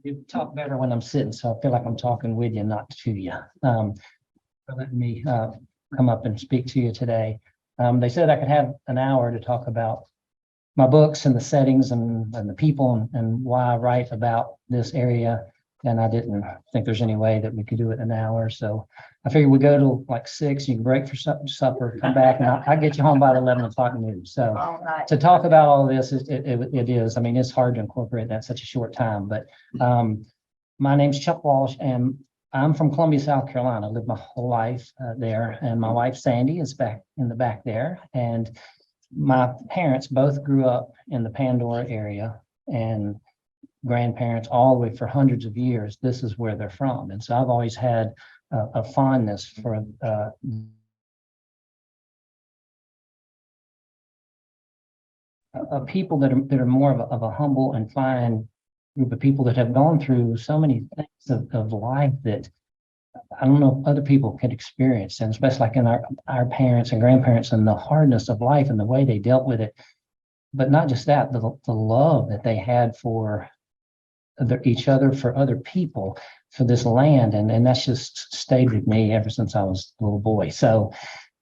You talk better when I'm sitting, so I feel like I'm talking with you, not to you. For letting me come up and speak to you today. They said I could have an hour to talk about my books and the settings and the people and why I write about this area. And I didn't think there's any way that we could do it in an hour. So I figured we go to like 6, you can break for supper, come back, and I'll get you home by 11 o'clock noon. So to talk about all this, it is, I mean, it's hard to incorporate that in such a short time, but my name's Chuck Walsh, and I'm from Columbia, South Carolina. I lived my whole life there, and my wife Sandy is back in the back there. And my parents both grew up in the Pandora area, and grandparents all the way for hundreds of years. This is where they're from, and so I've always had a fondness for people that are more of a humble and fine group of people that have gone through so many things of life that I don't know if other people could experience, and especially like in our parents and grandparents and the hardness of life and the way they dealt with it. But not just that, the love that they had for each other, for other people, for this land, and that's just stayed with me ever since I was a little boy. So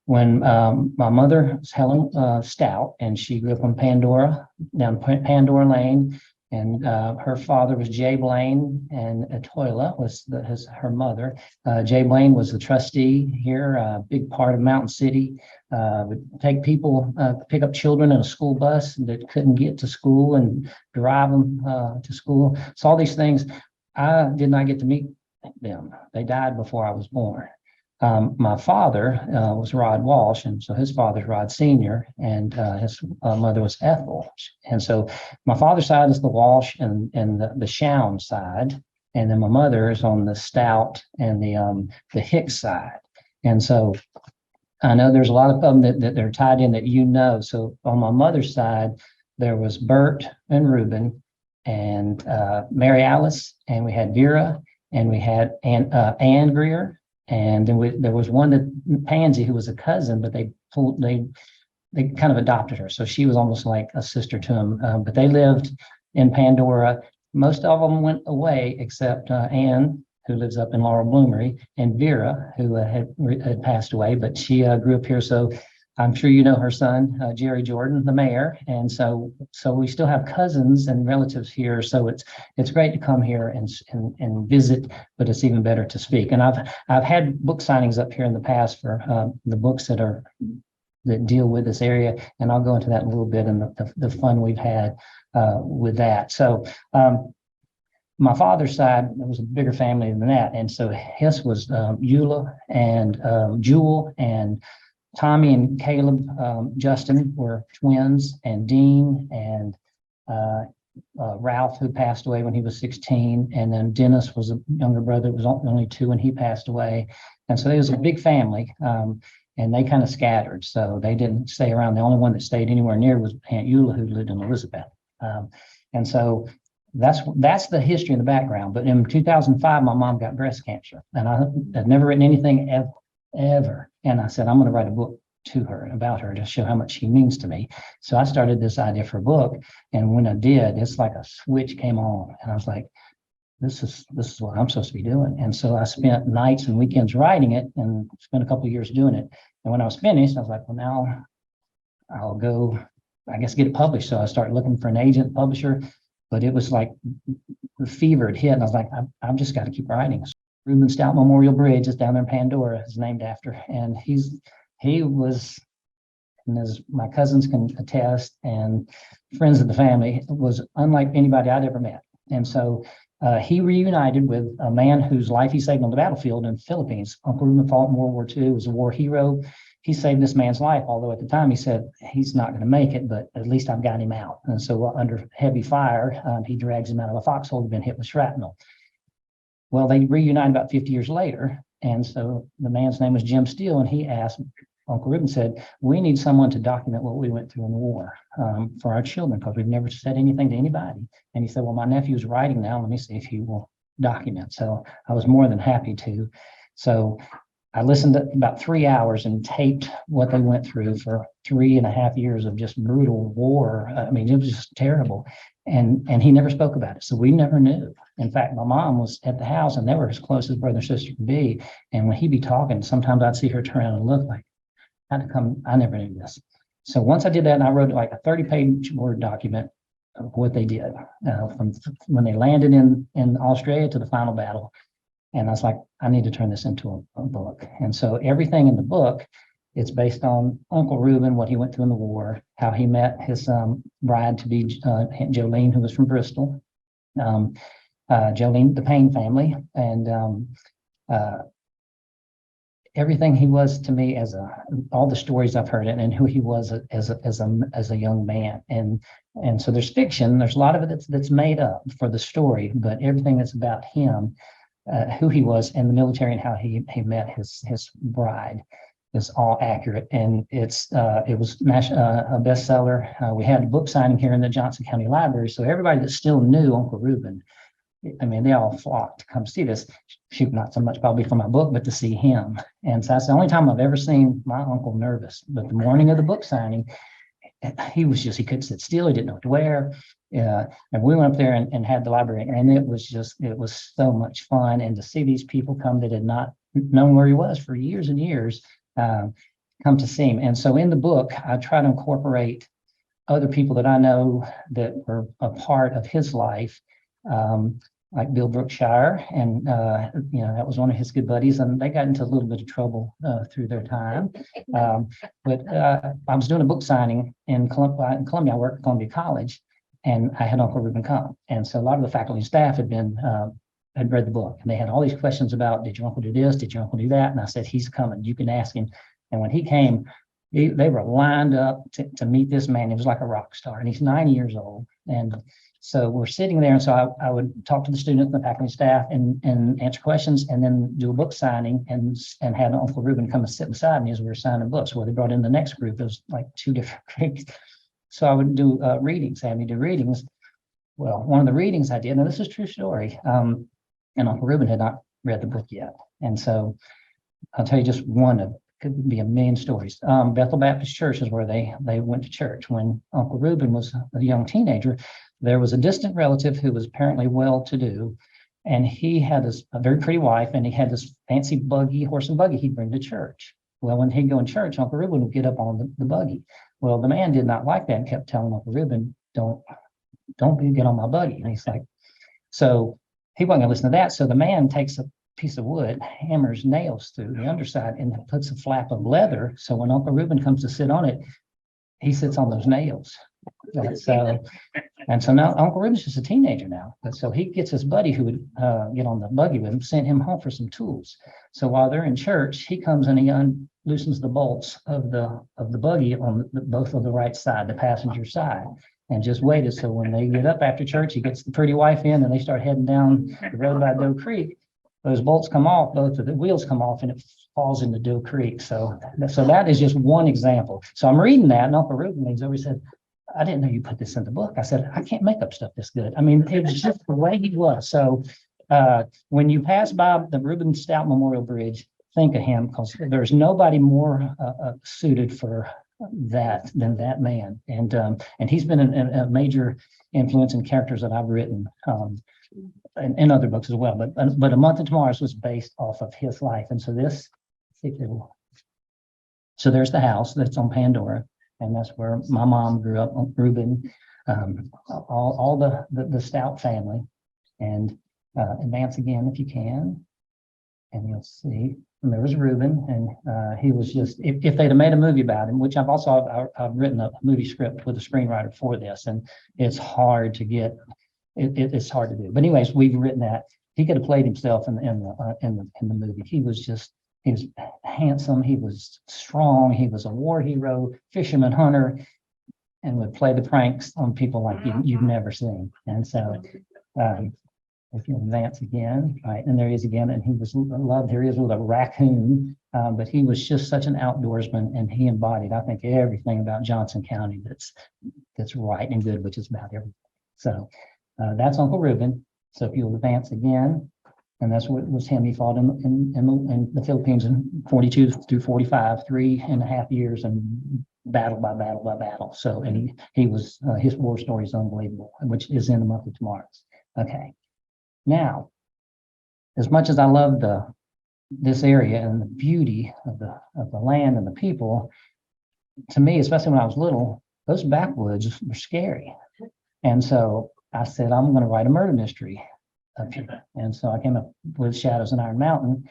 when my mother is Helen Stout, and she grew up in Pandora, down Pandora Lane, and her father was Jay Blaine, and Atoila was her mother. Jay Blaine was the trustee here, a big part of Mountain City. Would take people, pick up children in a school bus that couldn't get to school and drive them to school. So all these things, I did not get to meet them. They died before I was born. My father was Rod Walsh, and so his father's Rod Sr., and his mother was Ethel. And so my father's side is the Walsh and the Shoun side, and then my mother is on the Stout and the Hicks side. And so I know there's a lot of them that they're tied in that you know. So on my mother's side, there was Bert and Reuben and Mary Alice, and we had Vera, and we had Ann Greer. And then there was one that Pansy, who was a cousin, but they kind of adopted her, so she was almost like a sister to him. But they lived in Pandora. Most of them went away, except Anne, who lives up in Laurel Bloomery, and Vera, who had passed away, but she grew up here. So I'm sure you know her son, Jerry Jordan, the mayor, and so we still have cousins and relatives here. So it's great to come here and visit, but it's even better to speak. And I've had book signings up here in the past for the books that deal with this area, and I'll go into that in a little bit and the fun we've had with that. So my father's side, there was a bigger family than that, and so his was Eula and Jewel and Tommy and Caleb. Justin were twins, and Dean and Ralph, who passed away when he was 16, and then Dennis was a younger brother, was only 2, and he passed away. And so it was a big family, and they kind of scattered, so they didn't stay around. The only one that stayed anywhere near was Aunt Eula, who lived in Elizabeth. And so that's the history in the background. But in 2005, my mom got breast cancer, and I had never written anything ever. And I said, I'm going to write a book to her, about her, to show how much she means to me. So I started this idea for a book. And when I did, it's like a switch came on. And I was like, this is what I'm supposed to be doing. And so I spent nights and weekends writing it, and spent a couple of years doing it. And when I was finished, I was like, well, now I'll go, I guess, get it published. So I started looking for an agent, publisher, but it was like the fever had hit. And I was like, I've just got to keep writing. Reuben Stout Memorial Bridge is down there in Pandora, is named after, and he was, and as my cousins can attest, and friends of the family, was unlike anybody I'd ever met. And so he reunited with a man whose life he saved on the battlefield in the Philippines. Uncle Reuben fought in World War II, was a war hero. He saved this man's life, although at the time he said he's not going to make it, but at least I've got him out. And so under heavy fire, he drags him out of a foxhole, had been hit with shrapnel. Well, they reunited about 50 years later. And so the man's name was Jim Steele, and he asked, Uncle Reuben said, we need someone to document what we went through in the war for our children, because we've never said anything to anybody. And he said, well, my nephew's writing now. Let me see if he will document. So I was more than happy to. So I listened to about 3 hours and taped what they went through for 3.5 years of just brutal war. I mean, it was just terrible. and he never spoke about it. So we never knew. In fact, my mom was at the house and they were as close as brother and sister could be. And when he'd be talking, sometimes I'd see her turn around and look like, how to come? I never knew this. So once I did that, and I wrote like a 30-page Word document of what they did from when they landed in Australia to the final battle. And I was like, I need to turn this into a book. And so everything in the book, it's based on Uncle Reuben, what he went through in the war, how he met his bride to be Jolene, who was from Bristol, Jolene, the Payne family, and everything he was to me all the stories I've heard and who he was as a young man. And so there's fiction. There's a lot of it that's made up for the story, but everything that's about him, who he was in the military and how he met his bride is all accurate. And it was a bestseller. We had a book signing here in the Johnson County Library. So everybody that still knew Uncle Reuben, I mean, they all flocked to come see this. Shoot, not so much probably for my book, but to see him. And so that's the only time I've ever seen my uncle nervous. But the morning of the book signing, he couldn't sit still. He didn't know what to wear. And we went up there and had the library, and it was so much fun. And to see these people come that had not known where he was for years and years, come to see him. And so in the book, I try to incorporate other people that I know that were a part of his life, like Bill Brookshire, and that was one of his good buddies, and they got into a little bit of trouble through their time. But I was doing a book signing in Columbia. I worked at Columbia College, and I had Uncle Reuben come, and so a lot of the faculty and staff had read the book, and they had all these questions about, did your uncle do this? Did your uncle do that? And I said, he's coming. You can ask him. And when he came, they were lined up to meet this man. He was like a rock star, and he's 90 years old. And so we're sitting there, and so I would talk to the students and the faculty and staff and answer questions, and then do a book signing and had Uncle Reuben come and sit beside me as we were signing books. Well, they brought in the next group. It was like two different groups. So I would do readings. They had me do readings. Well, one of the readings I did, now this is a true story, and Uncle Reuben had not read the book yet. And so I'll tell you just one of, could be a million stories. Bethel Baptist Church is where they went to church. When Uncle Reuben was a young teenager, there was a distant relative who was apparently well-to-do, and he had a very pretty wife, and he had this fancy horse and buggy he'd bring to church. Well, when he'd go in church, Uncle Reuben would get up on the buggy. Well, the man did not like that and kept telling Uncle Reuben, don't get on my buggy. And he's like, so he wasn't gonna listen to that. So the man takes a piece of wood, hammers nails through the underside, and puts a flap of leather. So when Uncle Reuben comes to sit on it, he sits on those nails. And so now Uncle Reuben's just a teenager now. But so he gets his buddy who would get on the buggy with him, sent him home for some tools. So while they're in church, he comes and he loosens the bolts of the buggy on both of the right side, the passenger side, and just waited. So when they get up after church, he gets the pretty wife in, and they start heading down the road by Doe Creek. Those bolts come off, both of the wheels come off, and it falls into Doe Creek. So that is just one example. So I'm reading that, and Uncle Reuben leans over, he said, I didn't know you put this in the book. I said, I can't make up stuff this good. I mean, it was just the way he was. So when you pass by the Reuben Stout Memorial Bridge, think of him, because there's nobody more suited for that than that man. And he's been a major influence in characters that I've written in other books as well. But A Month of Tomorrows was based off of his life. And so so there's the house that's on Pandora. And that's where my mom grew up, Reuben, all the Stout family. And advance again if you can. And you'll see, and there was Reuben, and he was just, if they'd have made a movie about him, which I've written a movie script with a screenwriter for this, and it's hard to get, it's hard to do. But anyways, we've written that. He could have played himself in the movie. He was handsome, he was strong, he was a war hero, fisherman, hunter, and would play the pranks on people like you've never seen. And so if you advance again, right, and there he is again, and he was loved. Here he is with a raccoon, but he was just such an outdoorsman, and he embodied, I think, everything about Johnson County that's right and good, which is about everything. So that's Uncle Reuben. So if you'll advance again, and that's what was him. He fought in the Philippines in 42 through 45, 3.5 years, and battle by battle by battle. So, and he was, his war story is unbelievable, which is in the month of tomorrow's. Okay. Now, as much as I love this area and the beauty of the land and the people, to me, especially when I was little, those backwoods were scary. And so I said, I'm going to write a murder mystery up here. And so I came up with Shadows in Iron Mountain.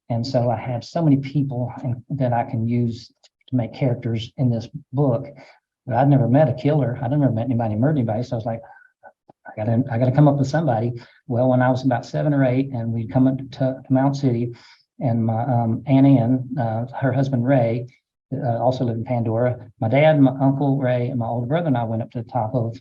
And so I have so many people that I can use to make characters in this book. But I'd never met a killer. I'd never met anybody who murdered anybody. So I was like, I gotta come up with somebody. Well, when I was about 7 or 8, and we'd come up to Mount City, and my Aunt Ann, her husband Ray, also lived in Pandora. My dad, my uncle Ray, and my older brother and I went up to the top of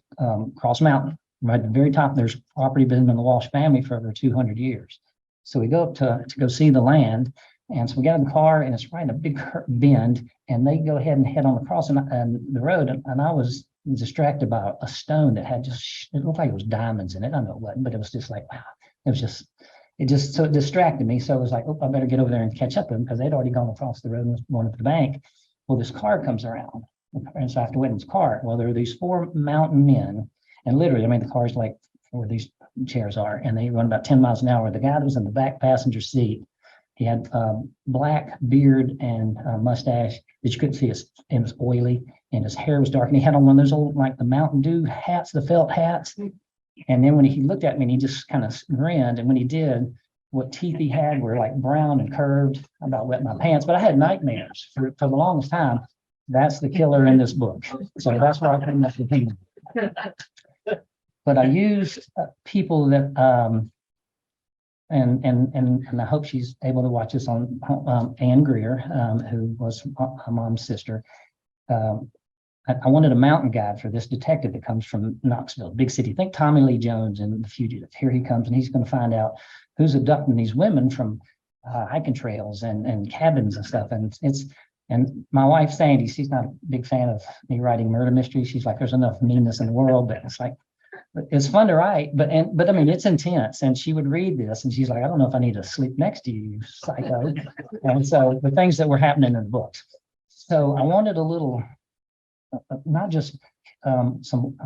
Cross Mountain. Right at the very top, there's property been in the Walsh family for over 200 years. So we go up to go see the land. And so we got in the car, and it's right in a big bend, and they go ahead and head on across the road. And I was distracted by a stone that had it looked like it was diamonds in it. I know it wasn't, but it was just like, wow, so it distracted me. So it was like, oh, I better get over there and catch up with them, because they'd already gone across the road and was going up to the bank. Well, this car comes around, and so I have to wait in this car. Well, there are these 4 mountain men, and literally, I mean, the car's like where these chairs are, and they run about 10 miles an hour. The guy that was in the back passenger seat, he had black beard and mustache that you couldn't see. It was oily, and his hair was dark, and he had on one of those old, like the Mountain Dew hats, the felt hats. And then when he looked at me, and he just kind of grinned, and when he did, what teeth he had were like brown and curved. I about wet my pants, but I had nightmares for the longest time. That's the killer in this book. So that's why I couldn't up with him. But I use people that, and I hope she's able to watch this on Ann Greer, who was her mom's sister. I wanted a mountain guide for this detective that comes from Knoxville, big city. Think Tommy Lee Jones in The Fugitive. Here he comes, and he's going to find out who's abducting these women from hiking trails and cabins and stuff. And my wife, Sandy, she's not a big fan of me writing murder mysteries. She's like, there's enough meanness in the world, but it's like, it's fun to write, but I mean, it's intense. And she would read this, and she's like, I don't know if I need to sleep next to you, psycho. And so the things that were happening in the books. So I wanted a little, not just some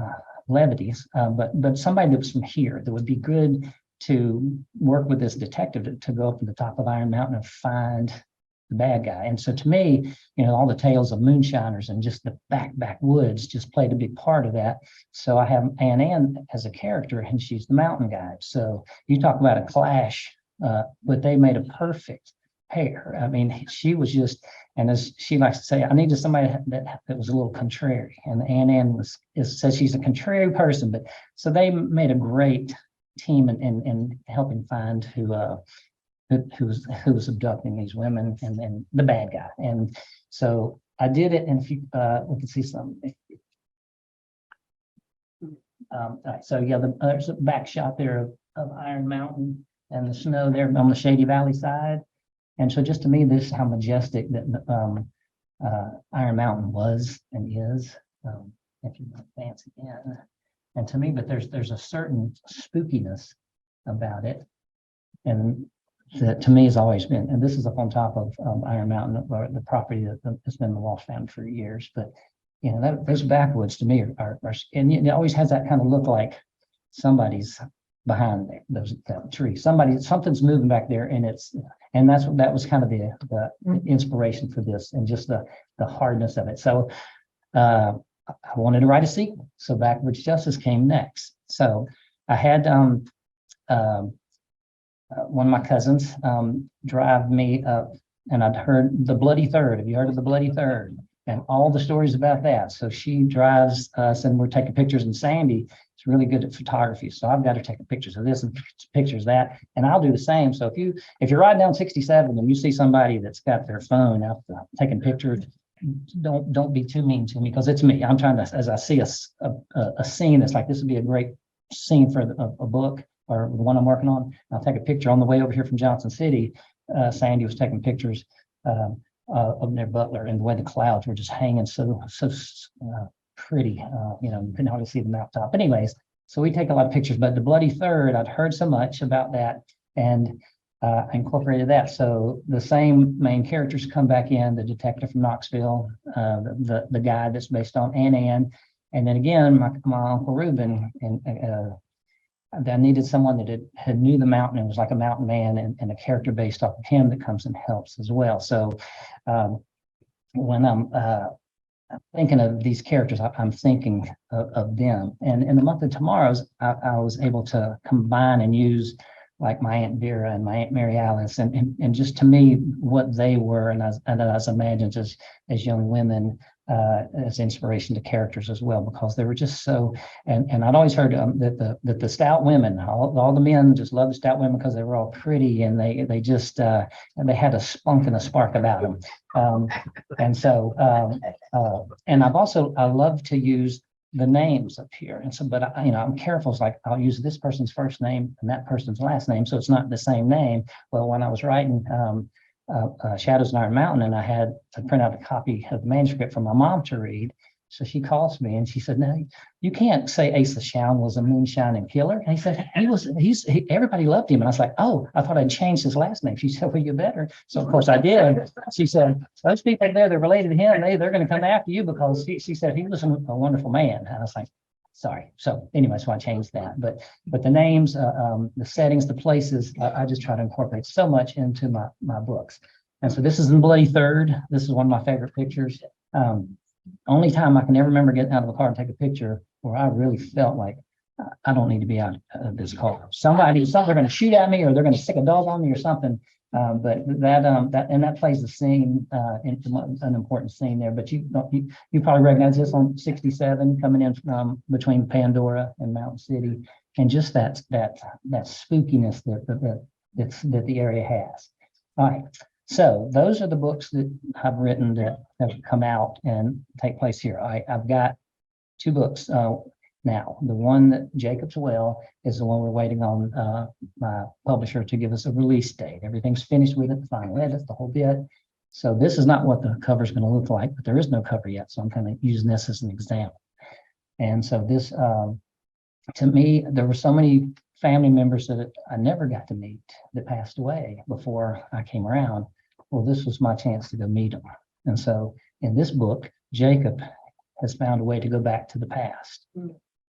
levities, but somebody that was from here that would be good to work with this detective to go up to the top of Iron Mountain and find the bad guy. And so to me, all the tales of moonshiners and just the backwoods just played a big part of that. So I have Ann as a character, and she's the mountain guide. So you talk about a clash, but they made a perfect pair. I mean, she was just, and as she likes to say, I needed somebody that was a little contrary. And Ann says she's a contrary person, but so they made a great team in helping find who was abducting these women and the bad guy. And so I did it, and if you we can see something. All right, so yeah, there's a back shot there of Iron Mountain and the snow there on the Shady Valley side. And so just to me, this is how majestic that Iron Mountain was and is. If you advance again, and to me, but there's a certain spookiness about it, and that to me has always been, and this is up on top of Iron Mountain, or the property that's been the Walsh family for years. But those backwoods to me are and it always has that kind of look like somebody's behind there, that tree. Something's moving back there, and that was kind of the inspiration for this, and just the hardness of it. So I wanted to write a sequel, so Backwoods Justice came next. So I had one of my cousins drive me up, and I'd heard the Bloody Third. Have you heard of the Bloody Third? And all the stories about that. So she drives us, and we're taking pictures, and Sandy is really good at photography. So I've got her taking pictures of this and pictures of that, and I'll do the same. So if you're riding down 67 and you see somebody that's got their phone out taking pictures, don't be too mean to me, because it's me. I'm trying to, as I see a scene that's like, this would be a great scene for a book or the one I'm working on, I'll take a picture. On the way over here from Johnson City, Sandy was taking pictures of their Butler, and the way the clouds were just hanging so pretty. You couldn't hardly see the mountaintop. But anyways, so we take a lot of pictures. But the Bloody Third, I'd heard so much about that, and incorporated that. So the same main characters come back in, the detective from Knoxville, the guy that's based on Ann. And then again, my Uncle Reuben, and I needed someone that had knew the mountain and was like a mountain man, and a character based off of him that comes and helps as well. So when I'm thinking of these characters, I'm thinking of them. And in the month of Tomorrows, I was able to combine and use like my Aunt Vera and my Aunt Mary Alice, and just to me what they were, and as imagined as young women, as inspiration to characters as well, because they were just so. And I'd always heard that the stout women, all the men just loved the stout women because they were all pretty, and they just and they had a spunk and a spark about them. And I love to use the names up here. And so, but I'm careful. It's like, I'll use this person's first name and that person's last name, so it's not the same name. Well, when I was writing Shadows in Iron Mountain, and I had to print out a copy of the manuscript for my mom to read. So she calls me and she said, "No, you can't say Asa Shoun was a moonshining killer." And he said, everybody loved him. And I was like, "Oh, I thought I'd changed his last name." She said, "Well, you better." So of course I did. She said, "Those people there, they're related to him. They're going to come after you," because she said he was a wonderful man. And I was like, sorry. So anyway, so I changed that. But the names, the settings, the places, I just try to incorporate so much into my books. And so this is in Bloody Third. This is one of my favorite pictures. Only time I can ever remember getting out of a car and take a picture where I really felt like I don't need to be out of this car. They're going to shoot at me, or they're going to stick a dog on me or something. But that plays the scene, an important scene there. But you probably recognize this on 67 coming in from between Pandora and Mountain City, and just that spookiness that the area has. All right. So those are the books that I've written that have come out and take place here. I've got 2 books now. The one that Jacob's Well is the one we're waiting on my publisher to give us a release date. Everything's finished with it, the final edits, the whole bit. So this is not what the cover is going to look like, but there is no cover yet. So I'm kind of using this as an example. And so this, to me, there were so many family members that I never got to meet that passed away before I came around. Well, this was my chance to go meet them. And so in this book, Jacob has found a way to go back to the past.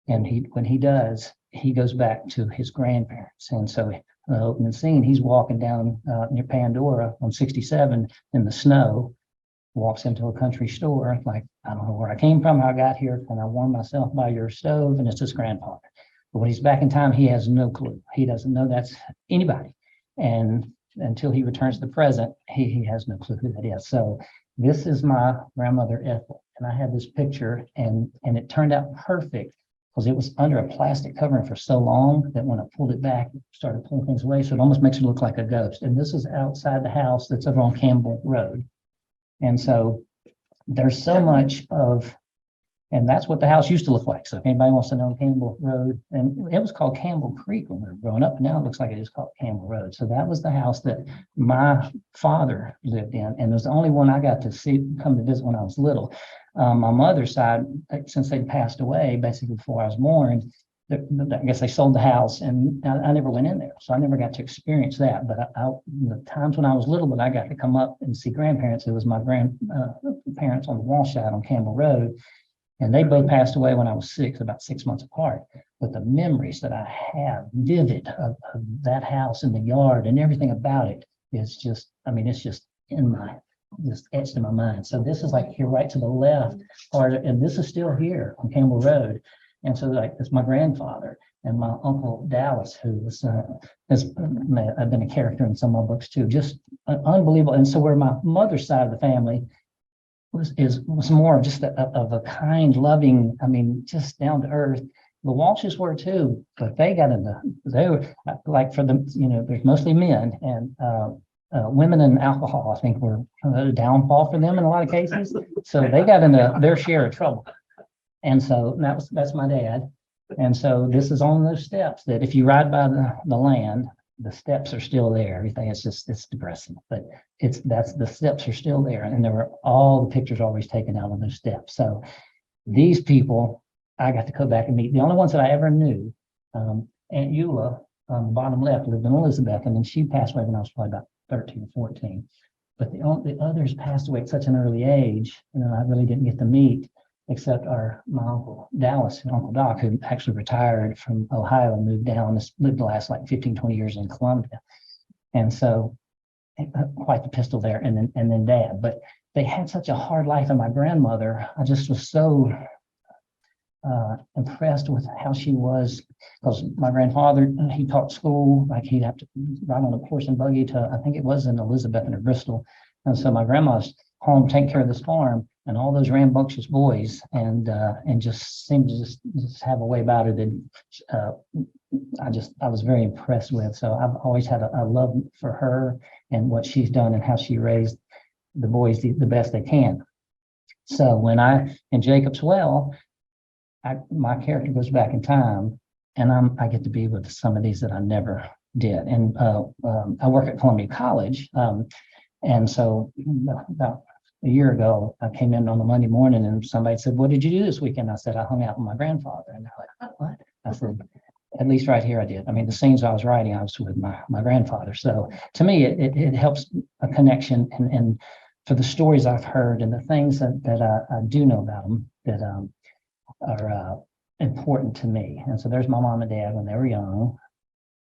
And when he does, he goes back to his grandparents. And so the opening scene, he's walking down near Pandora on 67 in the snow, walks into a country store, like, "I don't know where I came from, how I got here, and I warm myself by your stove," and it's his grandfather. But when he's back in time, he has no clue. He doesn't know that's anybody. And until he returns to the present, he has no clue who that is. So this is my grandmother, Ethel. And I had this picture, and it turned out perfect because it was under a plastic covering for so long that when I pulled it back, it started pulling things away. So it almost makes it look like a ghost. And this is outside the house that's over on Campbell Road. And so there's so much of, and that's what the house used to look like. So if anybody wants to know Campbell Road, and it was called Campbell Creek when we were growing up, and now it looks like it is called Campbell Road. So that was the house that my father lived in, and it was the only one I got to see come to visit when I was little. My mother's side, since they passed away basically before I was born, I guess they sold the house, and I never went in there, so I never got to experience that. But the times when I was little, but I got to come up and see grandparents. It was my grandparents on the Walsh side on Campbell Road. And they both passed away when I was 6, about 6 months apart. But the memories that I have vivid of that house and the yard and everything about it is just, it's just just etched in my mind. So this is like here right to the left part, and this is still here on Campbell Road. And so like it's my grandfather and my Uncle Dallas, who has been a character in some of my books too, just unbelievable. And so where my mother's side of the family was more of just of a kind, loving, just down to earth. The Walshes were too, but they were like, for them, there's mostly men, and women and alcohol, I think, were a downfall for them in a lot of cases. So they got into their share of trouble. And so that's my dad. And so this is on those steps that if you ride by the land, the steps are still there. Everything is it's depressing, but the steps are still there. And there were all the pictures always taken out on those steps. So these people, I got to go back and meet. The only ones that I ever knew, Aunt Eula on the bottom left lived in Elizabeth, and then she passed away when I was probably about 13 or 14. But the others passed away at such an early age, and I really didn't get to meet, except my Uncle Dallas and Uncle Doc, who actually retired from Ohio and moved down, lived the last like 15, 20 years in Columbia. And so quite the pistol there, and then Dad. But they had such a hard life, and my grandmother, I just was so impressed with how she was, because my grandfather, he taught school, like he'd have to ride on a horse and buggy to, I think it was in Elizabeth or Bristol. And so my grandma's home taking care of this farm and all those rambunctious boys, and just seemed to just have a way about her that I was very impressed with. So I've always had a love for her and what she's done and how she raised the boys the best they can. So when in Jacob's Well, my character goes back in time, and I get to be with some of these that I never did. And I work at Columbia College, and so about a year ago, I came in on a Monday morning, and somebody said, "What did you do this weekend?" I said, "I hung out with my grandfather." And they're like, "What?" I said, "At least right here I did." I mean, the scenes I was writing, I was with my grandfather. So to me, it helps a connection, and for the stories I've heard and the things that I do know about them that are important to me. And so there's my mom and dad when they were young.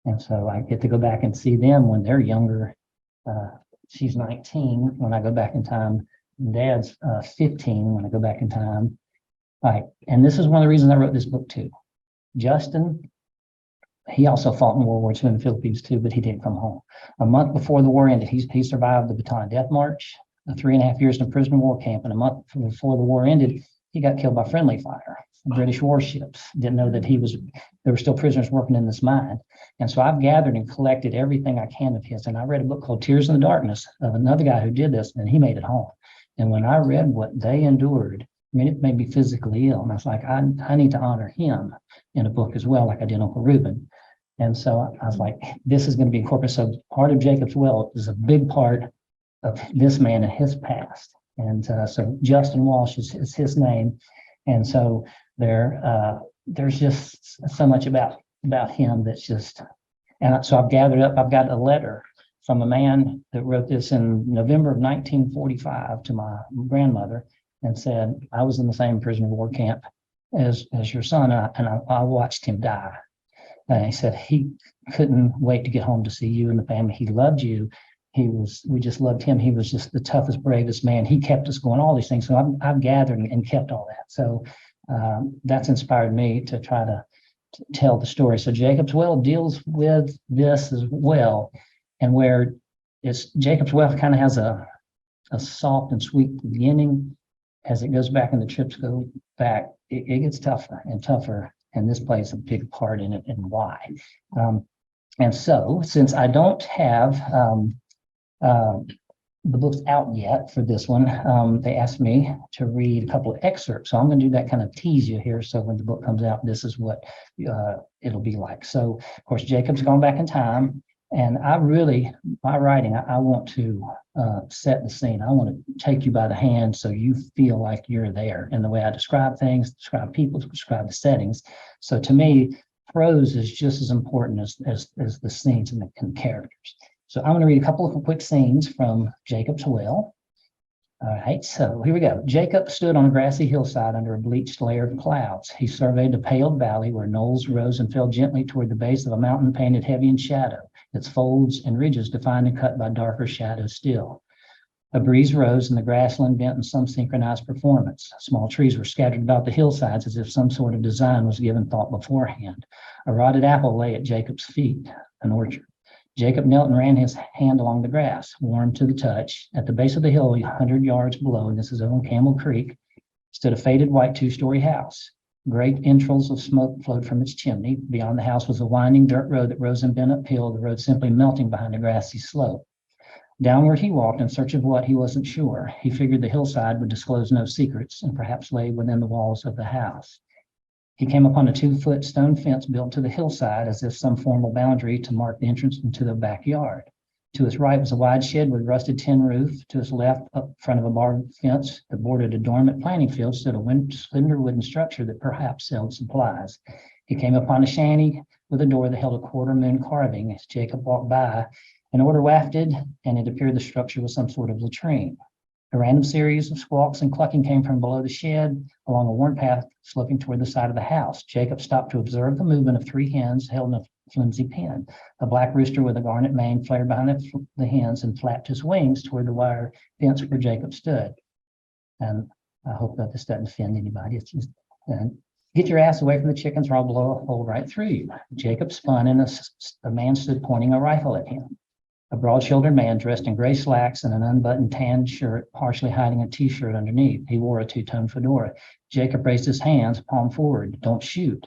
And so I get to go back and see them when they're younger. She's 19 when I go back in time. Dad's 15 when I go back in time. And this is one of the reasons I wrote this book too. Justin, he also fought in World War II in the Philippines too, but he didn't come home. A month before the war ended, he survived the Bataan Death March, 3.5 years in a prisoner of war camp, and a month before the war ended, he got killed by friendly fire. British warships. Didn't know that there were still prisoners working in this mine. And so I've gathered and collected everything I can of his. And I read a book called Tears in the Darkness of another guy who did this, and he made it home. And when I read what they endured, I mean, it made me physically ill. And I was like, I need to honor him in a book as well, like I did Uncle Reuben. And so I was like, this is going to be incorporated. So part of Jacob's Well is a big part of this man and his past. And so Justin Walsh is his name. And so there's just so much about him that's just, and so I've got a letter from a man that wrote this in November of 1945 to my grandmother and said, "I was in the same prisoner of war camp as your son, and I watched him die." And he said he couldn't wait to get home to see you and the family. He loved you. We just loved him. He was just the toughest, bravest man. He kept us going, all these things. So I've gathered and kept all that. So that's inspired me to try to tell the story. So Jacob's Well deals with this as well, and where Jacob's Well kind of has a soft and sweet beginning. As it goes back and the trips go back, it gets tougher and tougher, and this plays a big part in it and why. And so since I don't have the book's out yet for this one, they asked me to read a couple of excerpts. So I'm going to do that, kind of tease you here. So when the book comes out, this is what it'll be like. So of course, Jacob's gone back in time, and my writing, I want to set the scene. I want to take you by the hand so you feel like you're there in the way I describe things, describe people, describe the settings. So to me, prose is just as important as the scenes and the characters. So I'm going to read a couple of quick scenes from Jacob's Well. All right, so here we go. Jacob stood on a grassy hillside under a bleached layer of clouds. He surveyed the paled valley where knolls rose and fell gently toward the base of a mountain painted heavy in shadow, its folds and ridges defined and cut by darker shadows still. A breeze rose and the grassland bent in some synchronized performance. Small trees were scattered about the hillsides as if some sort of design was given thought beforehand. A rotted apple lay at Jacob's feet, an orchard. Jacob knelt and ran his hand along the grass, warm to the touch. At the base of the hill, 100 yards below, and this is on Camel Creek, stood a faded white two-story house. Great entrails of smoke flowed from its chimney. Beyond the house was a winding dirt road that rose and bent uphill, the road simply melting behind a grassy slope. Downward he walked in search of what he wasn't sure. He figured the hillside would disclose no secrets and perhaps lay within the walls of the house. He came upon a 2-foot stone fence built to the hillside as if some formal boundary to mark the entrance into the backyard. To his right was a wide shed with rusted tin roof. To his left, up front of a barbed fence that bordered a dormant planting field, stood a slender wooden structure that perhaps held supplies. He came upon a shanty with a door that held a quarter moon carving. As Jacob walked by, an odor wafted, and it appeared the structure was some sort of latrine. A random series of squawks and clucking came from below the shed along a worn path sloping toward the side of the house. Jacob stopped to observe the movement of three hens held in a flimsy pen. A black rooster with a garnet mane flared behind the hens and flapped his wings toward the wire fence where Jacob stood. And I hope that this doesn't offend anybody. It's just, get your ass away from the chickens or I'll blow a hole right through you. Jacob spun and a man stood pointing a rifle at him. A broad-shouldered man dressed in gray slacks and an unbuttoned tan shirt, partially hiding a t-shirt underneath. He wore a two-tone fedora. Jacob raised his hands, palm forward. Don't shoot.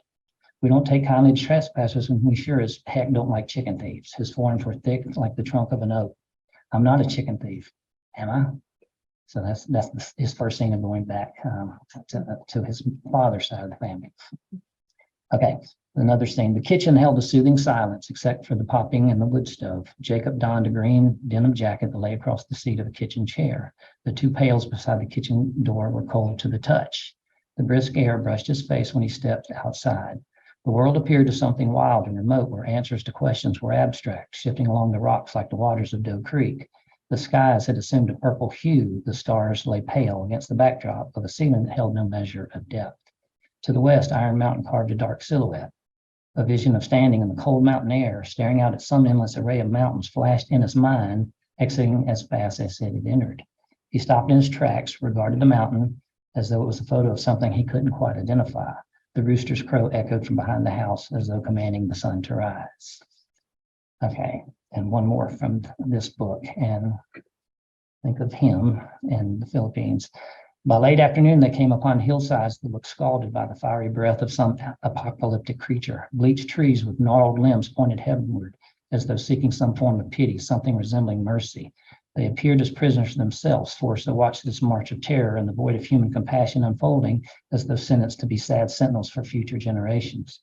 We don't take kindly to trespassers, and we sure as heck don't like chicken thieves. His forearms were thick like the trunk of an oak. I'm not a chicken thief, am I? So that's his first scene of going back to his father's side of the family. Okay, another scene. The kitchen held a soothing silence except for the popping in the wood stove. Jacob donned a green denim jacket that lay across the seat of the kitchen chair. The two pails beside the kitchen door were cold to the touch. The brisk air brushed his face when he stepped outside. The world appeared to something wild and remote, where answers to questions were abstract, shifting along the rocks like the waters of Doe Creek. The skies had assumed a purple hue. The stars lay pale against the backdrop of a ceiling that held no measure of depth. To the west, Iron Mountain carved a dark silhouette. A vision of standing in the cold mountain air, staring out at some endless array of mountains, flashed in his mind, exiting as fast as it had entered. He stopped in his tracks, regarded the mountain as though it was a photo of something he couldn't quite identify. The rooster's crow echoed from behind the house as though commanding the sun to rise. Okay, and one more from this book, and think of him in the Philippines. By late afternoon, they came upon hillsides that looked scalded by the fiery breath of some apocalyptic creature. Bleached trees with gnarled limbs pointed heavenward, as though seeking some form of pity, something resembling mercy. They appeared as prisoners themselves, forced to watch this march of terror and the void of human compassion unfolding, as though sentenced to be sad sentinels for future generations.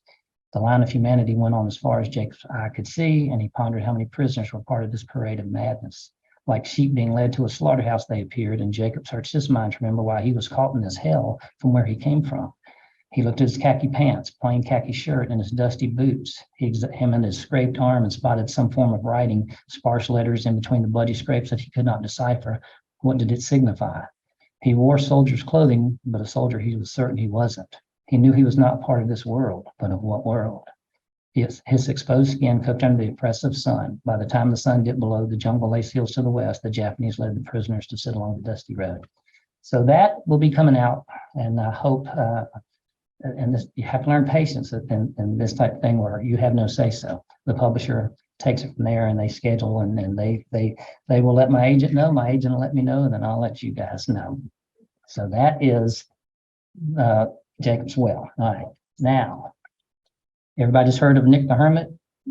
The line of humanity went on as far as Jacob's eye could see, and he pondered how many prisoners were part of this parade of madness. Like sheep being led to a slaughterhouse, they appeared, and Jacob searched his mind to remember why he was caught in this hell from where he came from. He looked at his khaki pants, plain khaki shirt, and his dusty boots. He examined his scraped arm and spotted some form of writing, sparse letters in between the bloody scrapes that he could not decipher. What did it signify? He wore soldier's clothing, but a soldier he was certain he wasn't. He knew he was not part of this world, but of what world? His exposed skin cooked under the oppressive sun. By the time the sun dipped below, the jungle lay hills to the west. The Japanese led the prisoners to sit along the dusty road. So that will be coming out, and I hope, and this, you have to learn patience in this type of thing where you have no say-so. The publisher takes it from there, and they schedule, and they will let my agent know. My agent will let me know, and then I'll let you guys know. So that is Jacob's Well. All right, now. Everybody's heard of Nick the Hermit?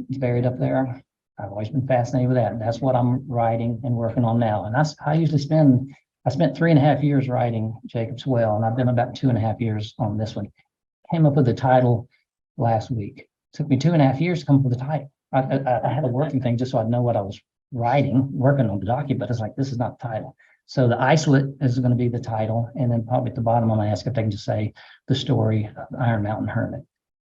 He's buried up there. I've always been fascinated with that. That's what I'm writing and working on now. And I spent 3.5 years writing Jacob's Well, and I've been about 2.5 years on this one. Came up with the title last week. It took me 2.5 years to come up with the title. I had a working thing just so I'd know what I was writing, working on the document, but it's like, this is not the title. So the isolate is going to be the title. And then probably at the bottom, I'm going to ask if they can just say the story of Iron Mountain Hermit.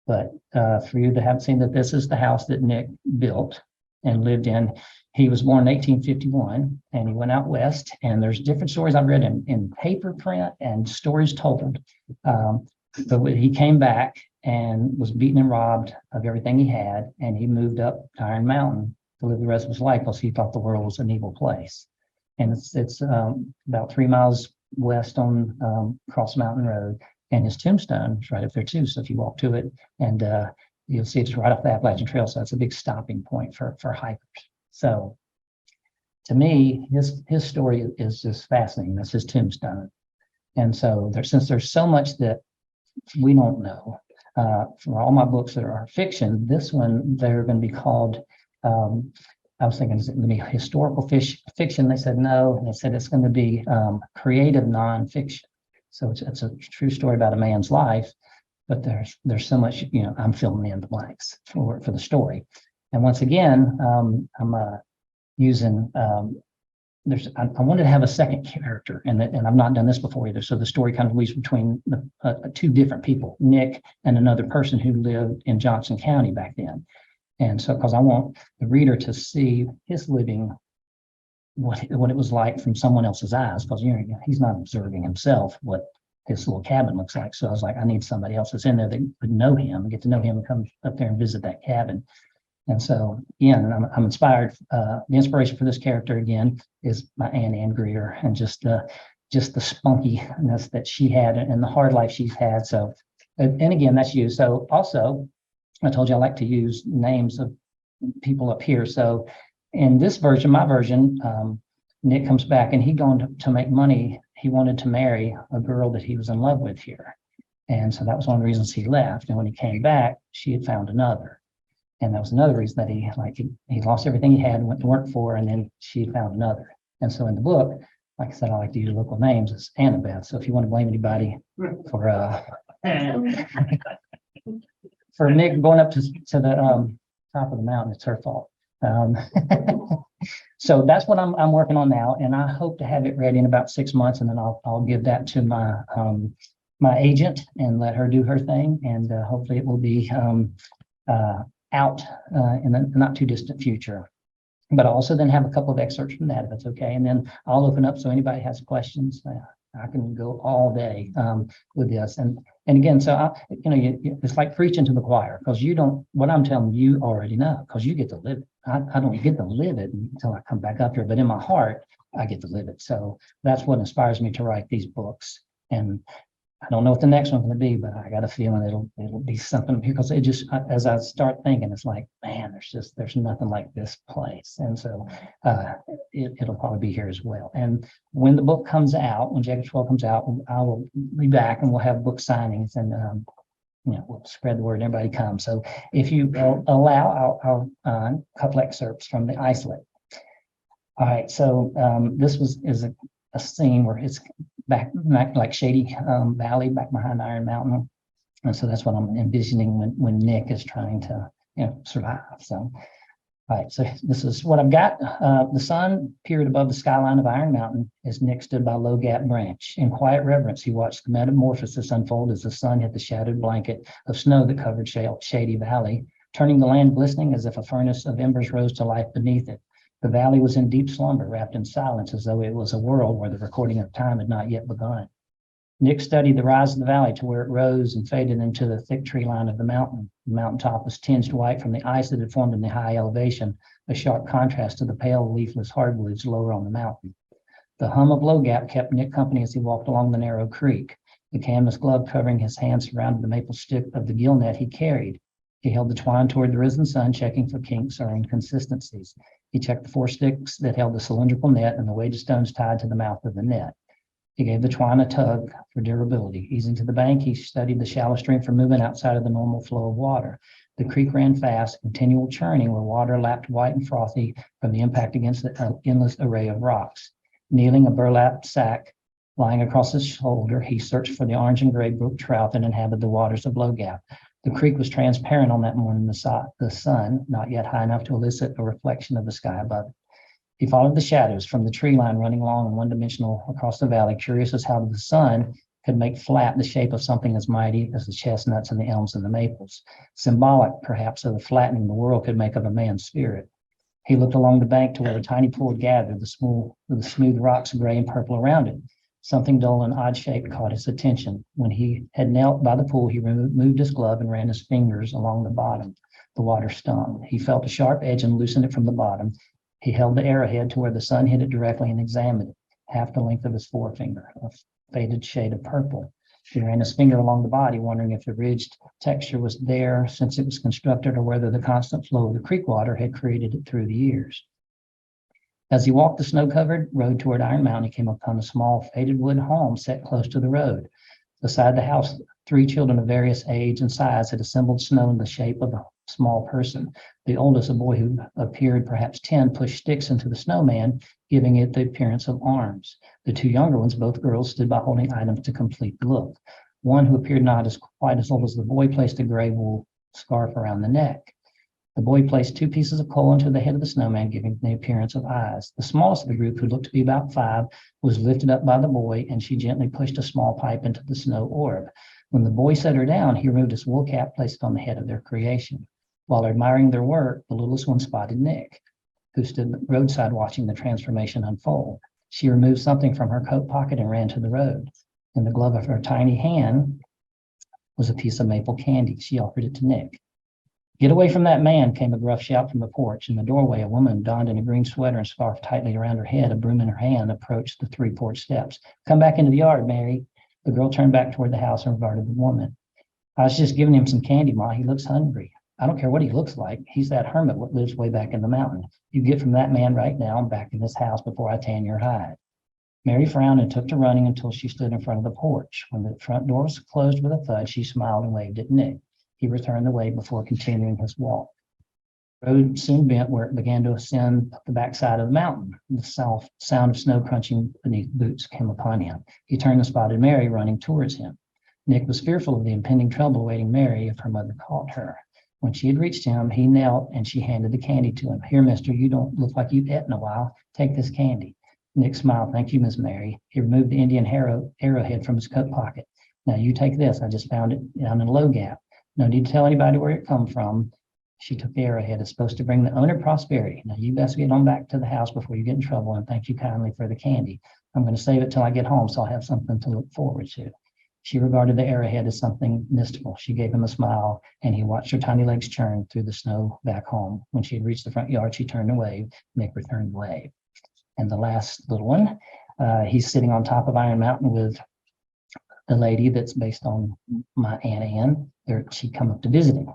But for you that haven't seen that, this is the house that Nick built and lived in. He was born in 1851, and he went out west. And there's different stories I've read in paper print and stories told. But he came back and was beaten and robbed of everything he had, and he moved up to Iron Mountain to live the rest of his life because he thought the world was an evil place. And it's about 3 miles west on Cross Mountain Road. And his tombstone is right up there too. So if you walk to it, and you'll see it's right off the Appalachian Trail. So that's a big stopping point for hikers. So to me, his story is just fascinating. That's his tombstone. And so since there's so much that we don't know, for all my books that are fiction, this one, they're going to be called, I was thinking, is it going to be historical fiction? They said no. And they said it's going to be creative nonfiction. So it's a true story about a man's life, but there's so much, I'm filling in the blanks for the story. And once again, I'm using I wanted to have a second character, and I've not done this before either. So the story kind of weaves between two different people, Nick and another person who lived in Johnson County back then. And so, because I want the reader to see his living, what it was like from someone else's eyes, because he's not observing himself what this little cabin looks like. So I was like, I need somebody else that's in there that would know him, get to know him, and come up there and visit that cabin. And so, again, I'm inspired. The inspiration for this character, again, is my Aunt Ann Greer, and just the spunkiness that she had and the hard life she's had. So, and again, that's you. So also, I told you I like to use names of people up here. So in this version, my version, Nick comes back and he going to make money. He wanted to marry a girl that he was in love with here. And so that was one of the reasons he left. And when he came back, she had found another. And that was another reason that he lost everything he had and went to work for, and then she found another. And so in the book, like I said, I like to use local names. It's Annabeth. So if you want to blame anybody for for Nick going up to the top of the mountain, it's her fault. So that's what I'm working on now, and I hope to have it ready in about 6 months, and then I'll give that to my agent and let her do her thing, and hopefully it will be out in the not too distant future. But I'll also then have a couple of excerpts from that, if that's okay. And then I'll open up so anybody has questions. I can go all day with this. And again, so it's like preaching to the choir, because what I'm telling you already know, because you get to live it. I don't get to live it until I come back up here, but in my heart, I get to live it. So that's what inspires me to write these books. And I don't know what the next one's going to be, but I got a feeling it'll be something, because it just, as I start thinking, it's like, man, there's nothing like this place. And so it'll probably be here as well. And when the book comes out, when Jacob 12 comes out, I will be back and we'll have book signings, and we'll spread the word and everybody comes. So if you allow, I'll a couple excerpts from the isolate. All right, so this is a scene where it's back like Shady Valley, back behind Iron Mountain. And so that's what I'm envisioning when Nick is trying to survive. So, all right, so this is what I've got. The sun peered above the skyline of Iron Mountain as Nick stood by Low Gap Branch. In quiet reverence, he watched the metamorphosis unfold as the sun hit the shadowed blanket of snow that covered Shady Valley, turning the land glistening as if a furnace of embers rose to life beneath it. The valley was in deep slumber, wrapped in silence, as though it was a world where the recording of time had not yet begun. Nick studied the rise of the valley to where it rose and faded into the thick tree line of the mountain. The mountaintop was tinged white from the ice that had formed in the high elevation, a sharp contrast to the pale, leafless hardwoods lower on the mountain. The hum of Low Gap kept Nick company as he walked along the narrow creek. The canvas glove covering his hand surrounded the maple stick of the gill net he carried. He held the twine toward the risen sun, checking for kinks or inconsistencies. He checked the 4 sticks that held the cylindrical net and the weight of stones tied to the mouth of the net. He gave the twine a tug for durability. Easing to the bank, he studied the shallow stream for movement outside of the normal flow of water. The creek ran fast, continual churning where water lapped white and frothy from the impact against the endless array of rocks. Kneeling, a burlap sack lying across his shoulder, he searched for the orange and gray brook trout that inhabited the waters of Low Gap. The creek was transparent on that morning, the sun, not yet high enough to elicit a reflection of the sky above it. He followed the shadows from the tree line running long and one-dimensional across the valley, curious as how the sun could make flat the shape of something as mighty as the chestnuts and the elms and the maples, symbolic, perhaps, of the flattening the world could make of a man's spirit. He looked along the bank to where a tiny pool had gathered, the smooth rocks gray and purple around it. Something dull and odd-shaped caught his attention. When he had knelt by the pool, he removed his glove and ran his fingers along the bottom. The water stung. He felt a sharp edge and loosened it from the bottom. He held the arrowhead to where the sun hit it directly and examined it, half the length of his forefinger, a faded shade of purple. He ran his finger along the body, wondering if the ridged texture was there since it was constructed, or whether the constant flow of the creek water had created it through the years. As he walked the snow-covered road toward Iron Mountain, he came upon a small faded wood home set close to the road. Beside the house, 3 children of various age and size had assembled snow in the shape of a small person. The oldest, a boy who appeared perhaps 10, pushed sticks into the snowman, giving it the appearance of arms. The 2 younger ones, both girls, stood by holding items to complete the look. One, who appeared not quite as old as the boy, placed a gray wool scarf around the neck. The boy placed 2 pieces of coal into the head of the snowman, giving the appearance of eyes. The smallest of the group, who looked to be about 5, was lifted up by the boy, and she gently pushed a small pipe into the snow orb. When the boy set her down, he removed his wool cap, placed it on the head of their creation. While admiring their work, the littlest one spotted Nick, who stood roadside watching the transformation unfold. She removed something from her coat pocket and ran to the road. In the glove of her tiny hand was a piece of maple candy. She offered it to Nick. "Get away from that man," came a gruff shout from the porch. In the doorway, a woman donned in a green sweater and scarf tightly around her head, a broom in her hand, approached the 3 porch steps. "Come back into the yard, Mary." The girl turned back toward the house and regarded the woman. "I was just giving him some candy, Ma. He looks hungry." "I don't care what he looks like. He's that hermit what lives way back in the mountain. You get from that man right now and back in this house before I tan your hide." Mary frowned and took to running until she stood in front of the porch. When the front door was closed with a thud, she smiled and waved at Nick. He returned the way before continuing his walk. The road soon bent where it began to ascend up the backside of the mountain. The sound of snow crunching beneath boots came upon him. He turned and spotted Mary running towards him. Nick was fearful of the impending trouble awaiting Mary if her mother caught her. When she had reached him, he knelt and she handed the candy to him. "Here, mister, you don't look like you've eaten in a while. Take this candy." Nick smiled. "Thank you, Miss Mary." He removed the Indian arrowhead from his coat pocket. "Now you take this. I just found it down in Low Gap. No need to tell anybody where it come from." She took the arrowhead. "It's supposed to bring the owner prosperity. Now you best get on back to the house before you get in trouble, and thank you kindly for the candy. I'm going to save it till I get home so I'll have something to look forward to." She regarded the arrowhead as something mystical. She gave him a smile, and he watched her tiny legs churn through the snow back home. When she had reached the front yard, she turned to wave. Nick returned the wave. And the last little one, he's sitting on top of Iron Mountain with the lady that's based on my Aunt Anne. She'd come up to visit him.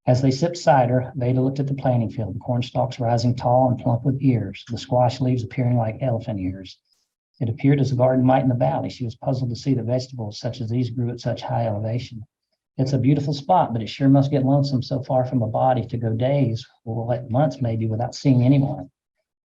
As they sipped cider, Veda looked at the planting field, the corn stalks rising tall and plump with ears, the squash leaves appearing like elephant ears. It appeared as a garden might in the valley. She was puzzled to see that vegetables such as these grew at such high elevation. "It's a beautiful spot, but it sure must get lonesome so far from a body to go days, or what, months maybe, without seeing anyone.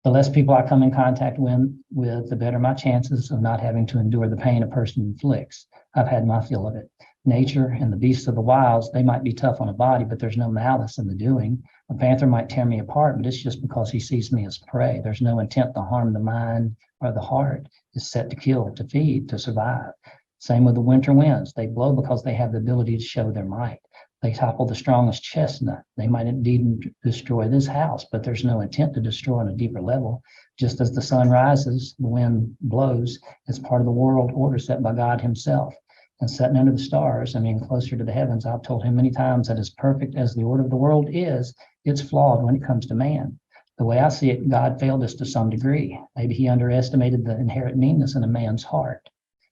The less people I come in contact with, the better my chances of not having to endure the pain a person inflicts. I've had my fill of it. Nature and the beasts of the wilds, they might be tough on a body, but there's no malice in the doing. A panther might tear me apart, but it's just because he sees me as prey. There's no intent to harm the mind or the heart. It's set to kill, to feed, to survive. Same with the winter winds. They blow because they have the ability to show their might. They topple the strongest chestnut. They might indeed destroy this house, but there's no intent to destroy on a deeper level. Just as the sun rises, the wind blows. It's part of the world order set by God himself. And sitting under the stars, I mean, closer to the heavens, I've told him many times that as perfect as the order of the world is, it's flawed when it comes to man. The way I see it, God failed us to some degree. Maybe he underestimated the inherent meanness in a man's heart.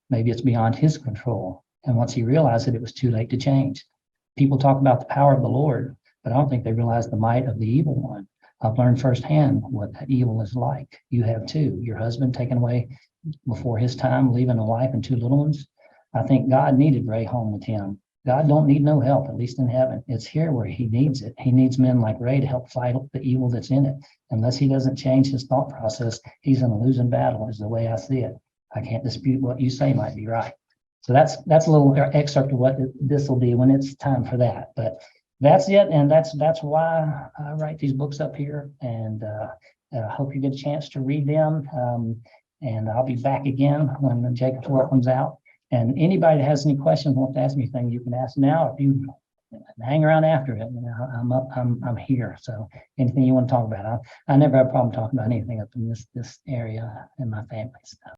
Maybe it's beyond his control. And once he realized it, it was too late to change. People talk about the power of the Lord, but I don't think they realize the might of the evil one. I've learned firsthand what that evil is like. You have too. Your husband taken away before his time, leaving a wife and 2 little ones. I think God needed Ray home with him. God don't need no help, at least in heaven. It's here where he needs it. He needs men like Ray to help fight the evil that's in it. Unless he doesn't change his thought process, he's in a losing battle, is the way I see it. I can't dispute what you say might be right. So that's a little excerpt of what this will be when it's time for that. But that's it, and that's why I write these books up here, and I hope you get a chance to read them. And I'll be back again when Jacob's World comes out. And anybody that has any questions, wants to ask me anything, you can ask now. If you hang around after it, I'm here. So anything you want to talk about, I never have a problem talking about anything up in this area in my family. So.